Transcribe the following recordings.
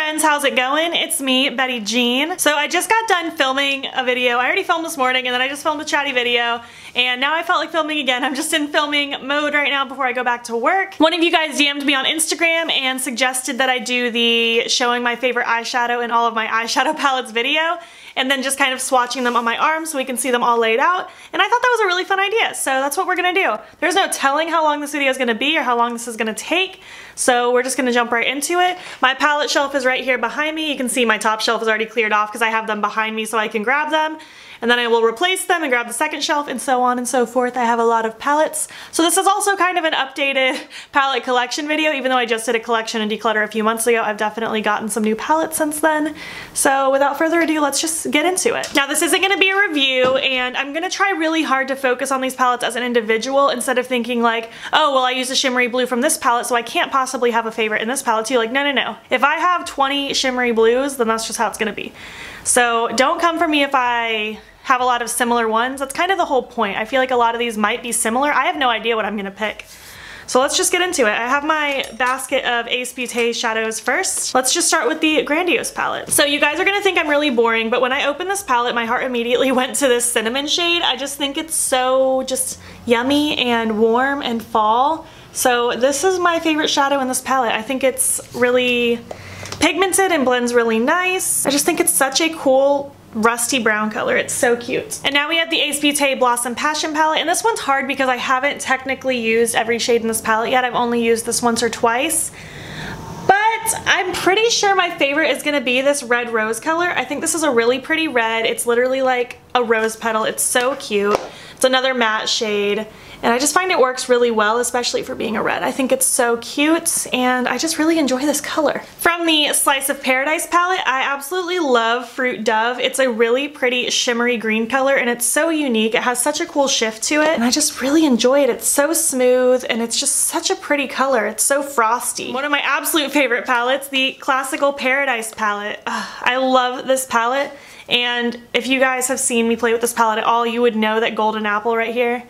friends, how's it going? It's me, Betty Jean. So I just got done filming a video. I already filmed this morning and then I just filmed a chatty video and now I felt like filming again. I'm just in filming mode right now before I go back to work. One of you guys DM'd me on Instagram and suggested that I do the showing my favorite eyeshadow in all of my eyeshadow palettes video and then just kind of swatching them on my arm so we can see them all laid out. And I thought that was a really fun idea, so that's what we're gonna do. There's no telling how long this video is gonna be or how long this is gonna take, so we're just gonna jump right into it. My palette shelf is right here behind me. You can see my top shelf is already cleared off because I have them behind me so I can grab them. And then I will replace them and grab the second shelf and so on and so forth. I have a lot of palettes. So this is also kind of an updated palette collection video. Even though I just did a collection and declutter a few months ago, I've definitely gotten some new palettes since then. So without further ado, let's just get into it. Now this isn't gonna be a review and I'm gonna try really hard to focus on these palettes as an individual instead of thinking like, oh, well I used a shimmery blue from this palette so I can't possibly have a favorite in this palette too. Like, no. If I have 20 shimmery blues, then that's just how it's gonna be. So don't come for me if I have a lot of similar ones. That's kind of the whole point. I feel like a lot of these might be similar. I have no idea what I'm gonna pick. So let's just get into it. I have my basket of Ace Beauté shadows first. Let's just start with the Grandiose palette. So you guys are gonna think I'm really boring, but when I opened this palette, my heart immediately went to this cinnamon shade. I just think it's so just yummy and warm and fall. So this is my favorite shadow in this palette. I think it's really pigmented and blends really nice. I just think it's such a cool rusty brown color. It's so cute. And now we have the Ace Beauté Blossom Passion palette, and this one's hard because I haven't technically used every shade in this palette yet. I've only used this once or twice. But I'm pretty sure my favorite is gonna be this red rose color. I think this is a really pretty red. It's literally like a rose petal. It's so cute. It's another matte shade. And I just find it works really well, especially for being a red. I think it's so cute, and I just really enjoy this color. From the Slice of Paradise palette, I absolutely love Fruit Dove. It's a really pretty shimmery green color, and it's so unique. It has such a cool shift to it, and I just really enjoy it. It's so smooth, and it's just such a pretty color. It's so frosty. One of my absolute favorite palettes, the Classical Paradise palette. I love this palette, and if you guys have seen me play with this palette at all, you would know that Golden Apple right here,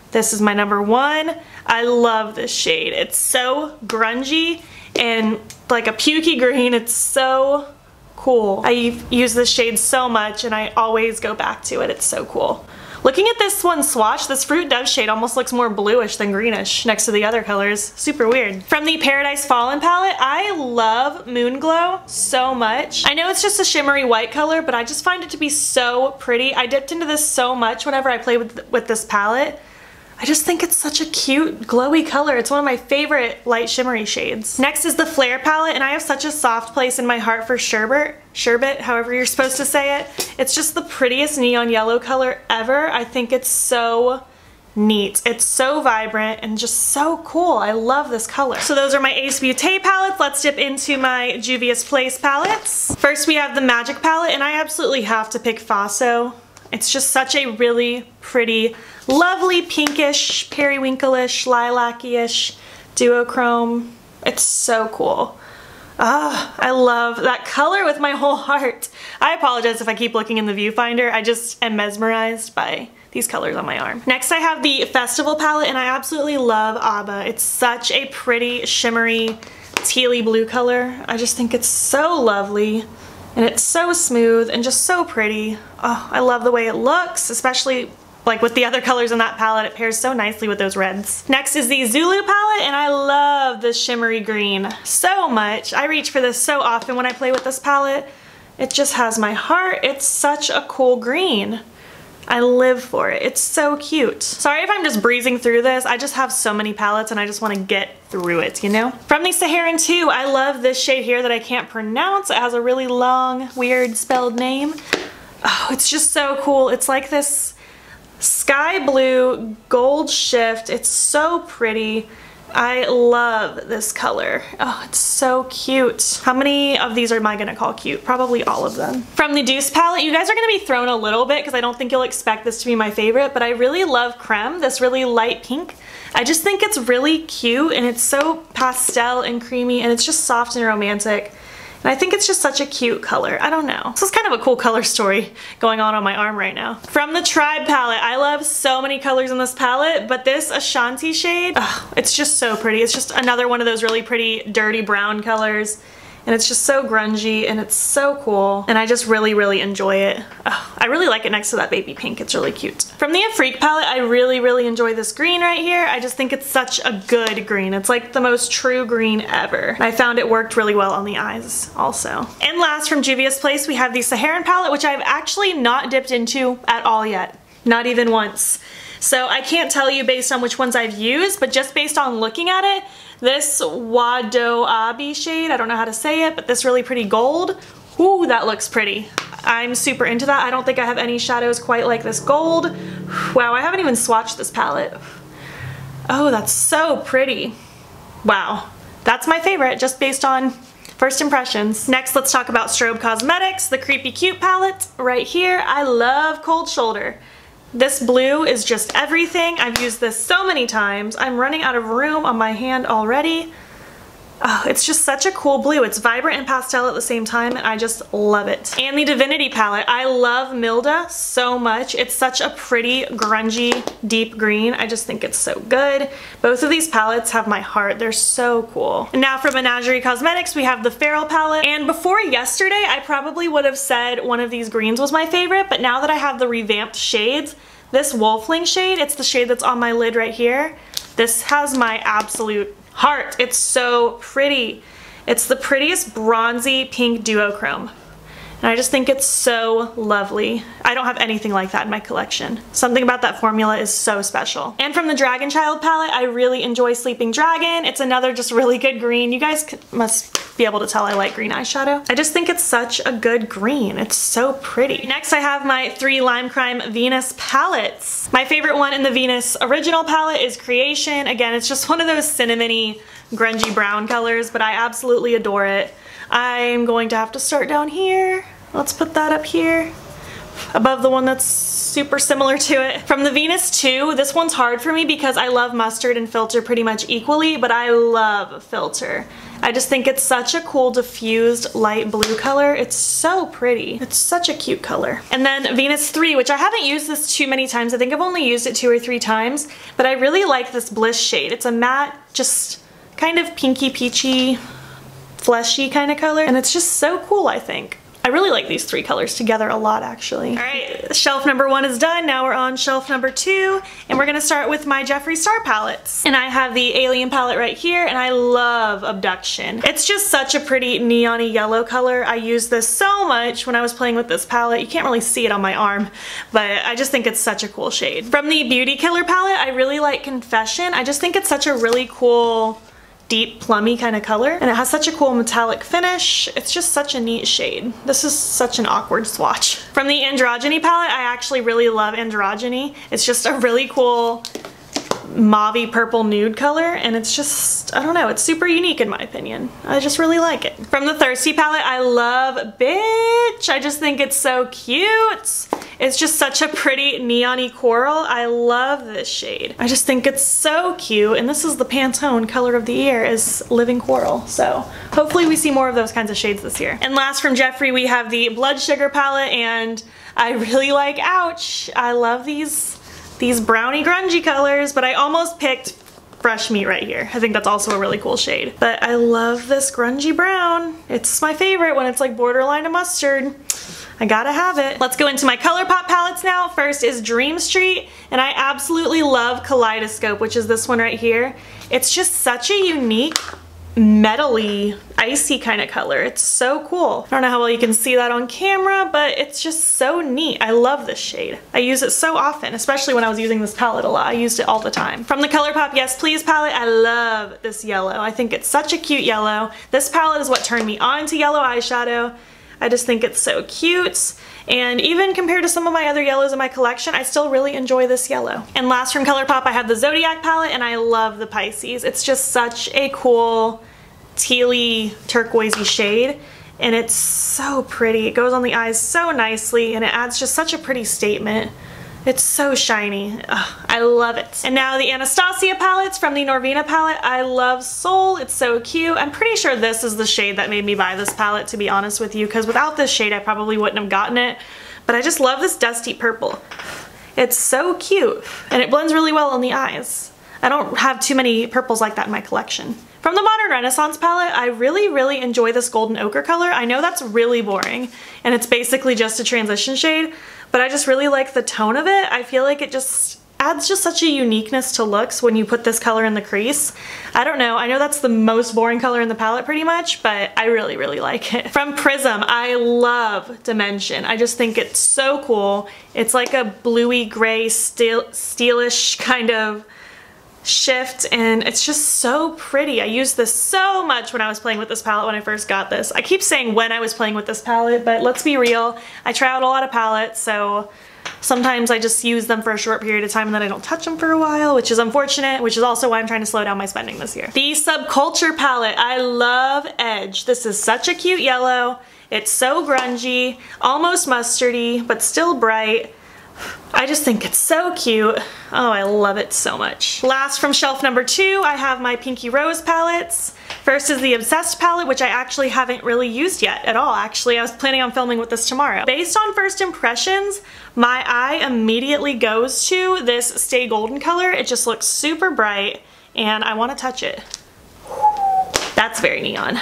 this is my number one. I love this shade. It's so grungy and like a pukey green. It's so cool. I use this shade so much and I always go back to it. It's so cool. Looking at this one swatch, this Fruit Dove shade almost looks more bluish than greenish next to the other colors. Super weird. From the Paradise Fallen palette, I love Moon Glow so much. I know it's just a shimmery white color, but I just find it to be so pretty. I dipped into this so much whenever I play with this palette. I just think it's such a cute, glowy color. It's one of my favorite light shimmery shades. Next is the Flare palette, and I have such a soft place in my heart for Sherbet, however you're supposed to say it. It's just the prettiest neon yellow color ever. I think it's so neat. It's so vibrant and just so cool. I love this color. So those are my Ace Beauté palettes. Let's dip into my Juvia's Place palettes. First we have the Magic palette, and I absolutely have to pick Faso. It's just such a really pretty, lovely pinkish, periwinkle-ish, lilac-ish duochrome. It's so cool. I love that color with my whole heart. I apologize if I keep looking in the viewfinder. I just am mesmerized by these colors on my arm. Next I have the Festival palette, and I absolutely love Abba. It's such a pretty, shimmery, tealy blue color. I just think it's so lovely. And it's so smooth and just so pretty. Oh, I love the way it looks, especially like with the other colors in that palette. It pairs so nicely with those reds. Next is the Zulu palette, and I love this shimmery green so much. I reach for this so often when I play with this palette. It just has my heart. It's such a cool green. I live for it. It's so cute. Sorry if I'm just breezing through this. I just have so many palettes and I just want to get through it, you know? From the Saharan 2, I love this shade here that I can't pronounce. It has a really long, weird spelled name. Oh, it's just so cool. It's like this sky blue gold shift. It's so pretty. I love this color. Oh, it's so cute. How many of these am I gonna call cute? Probably all of them. From the Deuce palette, you guys are gonna be thrown a little bit because I don't think you'll expect this to be my favorite, but I really love Creme, this really light pink. I just think it's really cute and it's so pastel and creamy and it's just soft and romantic. And I think it's just such a cute color. I don't know. This is kind of a cool color story going on my arm right now. From the Tribe palette, I love so many colors in this palette, but this Ashanti shade, it's just so pretty. It's just another one of those really pretty dirty brown colors. and it's just so grungy and it's so cool, and I just really, really enjoy it. Oh, I really like it next to that baby pink. It's really cute. From the Afrique palette, I really, really enjoy this green right here. I just think it's such a good green. It's like the most true green ever. I found it worked really well on the eyes also. And last, from Juvia's Place, we have the Saharan palette, which I've actually not dipped into at all yet. Not even once. So I can't tell you based on which ones I've used, but just based on looking at it, this Wado Abi shade, I don't know how to say it, but this really pretty gold, ooh, that looks pretty. I'm super into that. I don't think I have any shadows quite like this gold. Wow, I haven't even swatched this palette. Oh, that's so pretty. Wow, that's my favorite just based on first impressions. Next, let's talk about Strobe Cosmetics, the Creepy Cute palette right here. I love Cold Shoulder. This blue is just everything. I've used this so many times. I'm running out of room on my hand already. Oh, it's just such a cool blue. It's vibrant and pastel at the same time, and I just love it. And the Divinity palette. I love Milda so much. It's such a pretty, grungy, deep green. I just think it's so good. Both of these palettes have my heart. They're so cool. And now for Menagerie Cosmetics, we have the Feral palette. And before yesterday, I probably would have said one of these greens was my favorite, but now that I have the revamped shades, this Wolfling shade, it's the shade that's on my lid right here. This has my absolute heart. It's so pretty. It's the prettiest bronzy pink duochrome. And I just think it's so lovely. I don't have anything like that in my collection. Something about that formula is so special. And from the Dragon Child palette, I really enjoy Sleeping Dragon. It's another just really good green. You guys must be able to tell I like green eyeshadow. I just think it's such a good green. It's so pretty. Next, I have my 3 Lime Crime Venus palettes. My favorite one in the Venus original palette is Creation. Again, it's just one of those cinnamony, grungy brown colors, but I absolutely adore it. I'm going to have to start down here. Let's put that up here above the one that's super similar to it. From the Venus 2, this one's hard for me because I love Mustard and Filter pretty much equally, but I love Filter. I just think it's such a cool diffused light blue color. It's so pretty. It's such a cute color. And then Venus 3, which I haven't used this too many times. I think I've only used it 2 or 3 times, but I really like this Bliss shade. It's a matte, just kind of pinky peachy, fleshy kind of color, and it's just so cool, I think. I really like these 3 colors together a lot, actually. All right, shelf number 1 is done. Now we're on shelf number 2, and we're gonna start with my Jeffree Star palettes. And I have the Alien palette right here, and I love Abduction. It's just such a pretty neon-y yellow color. I used this so much when I was playing with this palette. You can't really see it on my arm, but I just think it's such a cool shade. From the Beauty Killer palette, I really like Confession. I just think it's such a really cool, deep plummy kind of color, and it has such a cool metallic finish. It's just such a neat shade. This is such an awkward swatch. From the Androgyny palette, I actually really love Androgyny. It's just a really cool mauvey purple nude color, and it's just, I don't know, it's super unique in my opinion. I just really like it. From the Thirsty palette, I love Bitch. I just think it's so cute. It's just such a pretty neon-y coral. I love this shade. I just think it's so cute, and this is the Pantone color of the year, is Living Coral. So hopefully we see more of those kinds of shades this year. And last from Jeffree, we have the Blood Sugar palette, and I really like Ouch. I love these browny grungy colors, but I almost picked Fresh Meat right here. I think that's also a really cool shade. But I love this grungy brown. It's my favorite when it's like borderline a mustard. I gotta have it. Let's go into my Colourpop palettes now. First is Dream Street, and I absolutely love Kaleidoscope, which is this one right here. It's just such a unique, metally, icy kind of color. It's so cool. I don't know how well you can see that on camera, but it's just so neat. I love this shade. I use it so often, especially when I was using this palette a lot. I used it all the time. From the Colourpop Yes Please palette, I love this yellow. I think it's such a cute yellow. This palette is what turned me on to yellow eyeshadow. I just think it's so cute. And even compared to some of my other yellows in my collection, I still really enjoy this yellow. And last from Colourpop, I have the Zodiac palette, and I love the Pisces. It's just such a cool tealy turquoisey shade, and it's so pretty. It goes on the eyes so nicely, and it adds just such a pretty statement. It's so shiny. Ugh, I love it. And now the Anastasia palettes from the Norvina palette. I love Soul. It's so cute. I'm pretty sure this is the shade that made me buy this palette, to be honest with you, because without this shade I probably wouldn't have gotten it. But I just love this dusty purple. It's so cute, and it blends really well on the eyes. I don't have too many purples like that in my collection. From the Modern Renaissance palette, I really enjoy this golden ochre color. I know that's really boring, and it's basically just a transition shade, but I just really like the tone of it. I feel like it just adds just such a uniqueness to looks when you put this color in the crease. I don't know, I know that's the most boring color in the palette pretty much, but I really like it. From Prism, I love Dimension. I just think it's so cool. It's like a bluey gray steelish kind of shift, and it's just so pretty. I used this so much when I was playing with this palette when I first got this. I keep saying when I was playing with this palette, but let's be real, I try out a lot of palettes, so sometimes I just use them for a short period of time and then I don't touch them for a while, which is unfortunate, which is also why I'm trying to slow down my spending this year. The Subculture palette, I love Edge. This is such a cute yellow. It's so grungy, almost mustardy, but still bright. I just think it's so cute. Oh, I love it so much. Last from shelf number 2, I have my Pinky Rose palettes. First is the Obsessed palette, which I actually haven't really used yet at all. Actually, I was planning on filming with this tomorrow. Based on first impressions, my eye immediately goes to this Stay Golden color. It just looks super bright, and I want to touch it. That's very neon.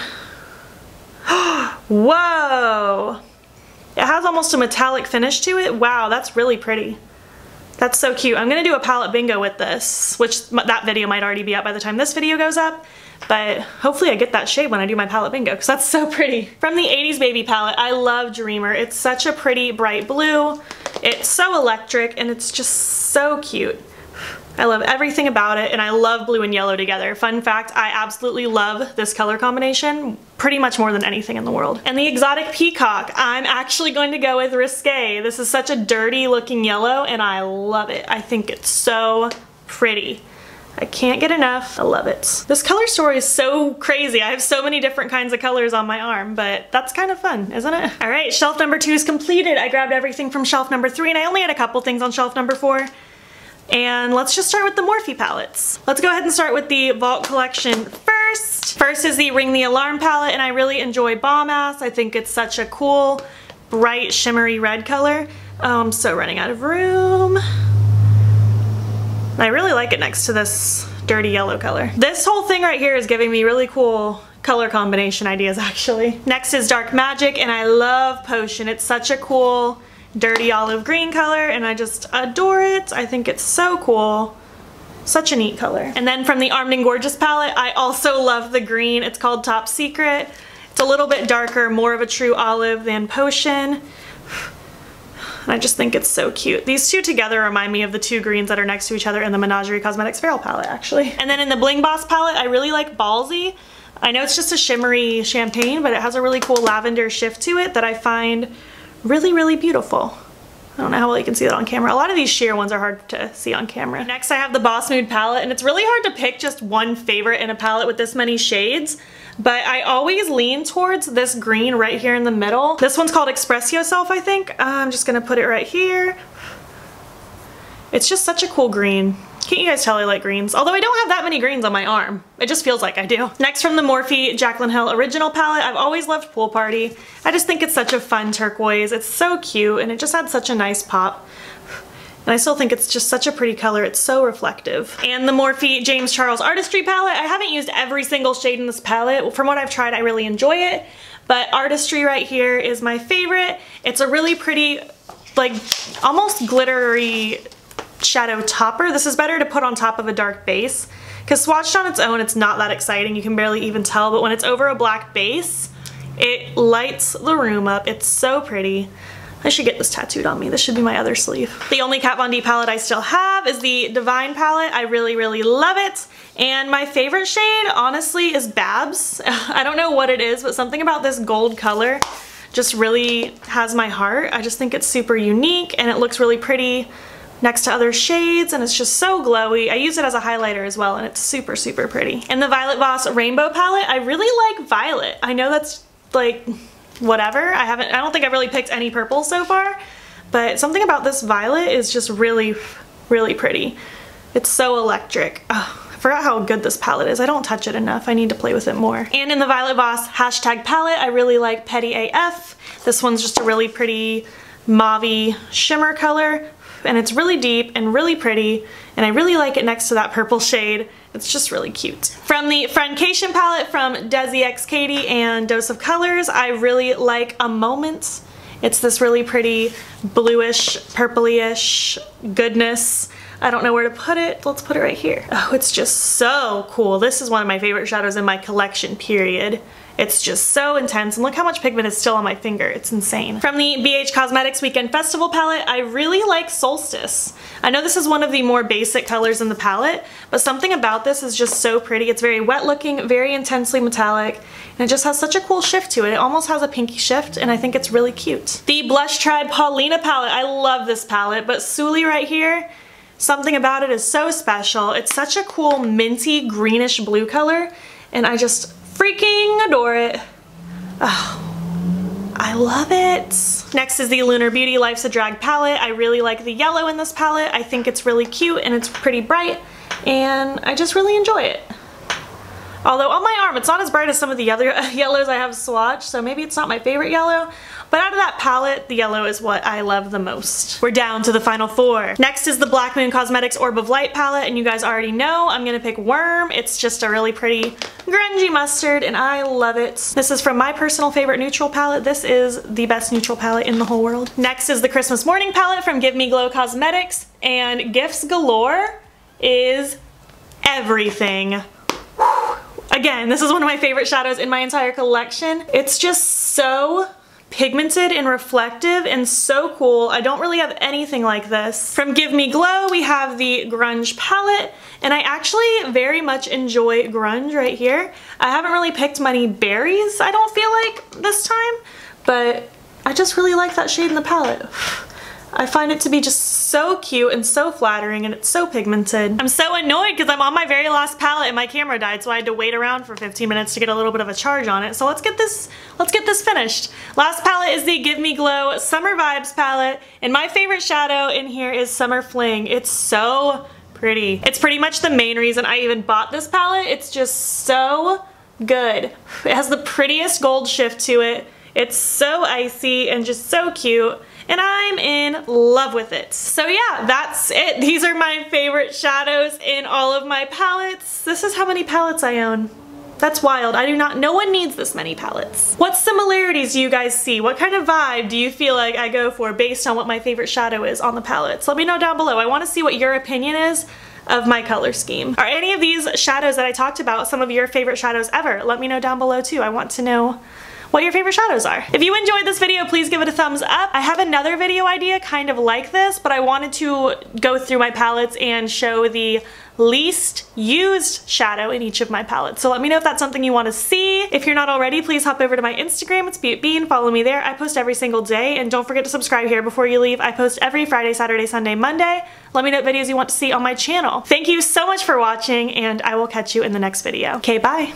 Whoa! It has almost a metallic finish to it. Wow, that's really pretty. That's so cute. I'm gonna do a palette bingo with this, which that video might already be up by the time this video goes up, but hopefully I get that shade when I do my palette bingo because that's so pretty. From the 80s Baby palette, I love Dreamer. It's such a pretty bright blue. It's so electric and it's just so cute. I love everything about it, and I love blue and yellow together. Fun fact, I absolutely love this color combination pretty much more than anything in the world. And the Exotic Peacock, I'm actually going to go with Risque. This is such a dirty looking yellow and I love it. I think it's so pretty. I can't get enough. I love it. This color story is so crazy. I have so many different kinds of colors on my arm, but that's kind of fun, isn't it? All right, shelf number 2 is completed. I grabbed everything from shelf number 3 and I only had a couple things on shelf number 4. And let's just start with the Morphe palettes. Let's go ahead and start with the Vault collection first. First is the Ring the Alarm palette, and I really enjoy Bomb Ass. I think it's such a cool, bright, shimmery red color. Oh, I'm so running out of room. I really like it next to this dirty yellow color. This whole thing right here is giving me really cool color combination ideas, actually. Next is Dark Magic, and I love Potion. It's such a cool, dirty olive green color and I just adore it. I think it's so cool. Such a neat color. And then from the Armed and Gorgeous palette, I also love the green. It's called Top Secret. It's a little bit darker, more of a true olive than Potion. And I just think it's so cute. These two together remind me of the two greens that are next to each other in the Menagerie Cosmetics Feral palette, actually. And then in the Bling Boss palette, I really like Ballsy. I know it's just a shimmery champagne, but it has a really cool lavender shift to it that I find really beautiful. I don't know how well you can see that on camera. A lot of these sheer ones are hard to see on camera. Next I have the Boss Mood palette, and it's really hard to pick just one favorite in a palette with this many shades, but I always lean towards this green right here in the middle. This one's called Express Yourself, I think. I'm just gonna put it right here. It's just such a cool green. Can't you guys tell I like greens? Although I don't have that many greens on my arm. It just feels like I do. Next from the Morphe Jaclyn Hill Original palette, I've always loved Pool Party. I just think it's such a fun turquoise. It's so cute and it just adds such a nice pop. And I still think it's just such a pretty color. It's so reflective. And the Morphe James Charles Artistry palette, I haven't used every single shade in this palette. From what I've tried, I really enjoy it. But Artistry right here is my favorite. It's a really pretty, like almost glittery shadow topper. This is better to put on top of a dark base because swatched on its own it's not that exciting. You can barely even tell, but when it's over a black base it lights the room up. It's so pretty. I should get this tattooed on me. This should be my other sleeve. The only Kat Von D palette I still have is the Divine palette. I really love it, and my favorite shade honestly is Babs. I don't know what it is, but something about this gold color just really has my heart. I just think it's super unique and it looks really pretty next to other shades, and it's just so glowy. I use it as a highlighter as well, and it's super pretty. In the Violet Voss Rainbow palette, I really like Violet. I know that's like whatever. I don't think I've really picked any purple so far, but something about this violet is just really pretty. It's so electric. Oh, I forgot how good this palette is. I don't touch it enough. I need to play with it more. And in the Violet Voss hashtag palette, I really like Petty AF. This one's just a really pretty mauve-y shimmer color, and it's really deep and really pretty, and I really like it next to that purple shade It's just really cute. From the Friendcation palette from Desi X Katie and Dose of Colors, I really like A Moment. It's this really pretty bluish, purpley-ish goodness. I don't know where to put it. Let's put it right here. Oh, it's just so cool. This is one of my favorite shadows in my collection, period. It's just so intense, and look how much pigment is still on my finger. It's insane. From the BH Cosmetics Weekend Festival palette, I really like Solstice. I know this is one of the more basic colors in the palette, but something about this is just so pretty. It's very wet looking, very intensely metallic, and it just has such a cool shift to it. It almost has a pinky shift, and I think it's really cute. The Blush Tribe Paulina palette, I love this palette, but Soleil right here, something about it is so special. It's such a cool minty greenish blue color, and I just freaking adore it. Oh, I love it. Next is the Lunar Beauty Life's a Drag palette. I really like the yellow in this palette. I think it's really cute and it's pretty bright, and I just really enjoy it. Although on my arm, it's not as bright as some of the other yellows I have swatched, so maybe it's not my favorite yellow, but out of that palette, the yellow is what I love the most. We're down to the final 4. Next is the Black Moon Cosmetics Orb of Light palette, and you guys already know I'm gonna pick Worm. It's just a really pretty grungy mustard, and I love it. This is from my personal favorite neutral palette. This is the best neutral palette in the whole world. Next is the Christmas Morning palette from Give Me Glow Cosmetics, and Gifts Galore is everything. Again, this is one of my favorite shadows in my entire collection. It's just so pigmented and reflective and so cool. I don't really have anything like this. From Give Me Glow, we have the Grunge palette, and I actually very much enjoy grunge right here. I haven't really picked many berries, I don't feel like, this time, but I just really like that shade in the palette. I find it to be just so cute and so flattering, and it's so pigmented. I'm so annoyed because I'm on my very last palette and my camera died, so I had to wait around for 15 minutes to get a little bit of a charge on it. So let's get this finished. Last palette is the Give Me Glow Summer Vibes palette, and my favorite shadow in here is Summer Fling. It's so pretty. It's pretty much the main reason I even bought this palette. It's just so good. It has the prettiest gold shift to it. It's so icy and just so cute, and I'm in love with it. So yeah, that's it. These are my favorite shadows in all of my palettes. This is how many palettes I own. That's wild. No one needs this many palettes. What similarities do you guys see? What kind of vibe do you feel like I go for based on what my favorite shadow is on the palettes? Let me know down below. I want to see what your opinion is of my color scheme. Are any of these shadows that I talked about some of your favorite shadows ever? Let me know down below too. I want to know what your favorite shadows are. If you enjoyed this video, please give it a thumbs up. I have another video idea kind of like this, but I wanted to go through my palettes and show the least used shadow in each of my palettes. So let me know if that's something you want to see. If you're not already, please hop over to my Instagram. It's beautbean. Follow me there. I post every single day, and don't forget to subscribe here before you leave. I post every Friday, Saturday, Sunday, Monday. Let me know what videos you want to see on my channel. Thank you so much for watching, and I will catch you in the next video. Okay, bye.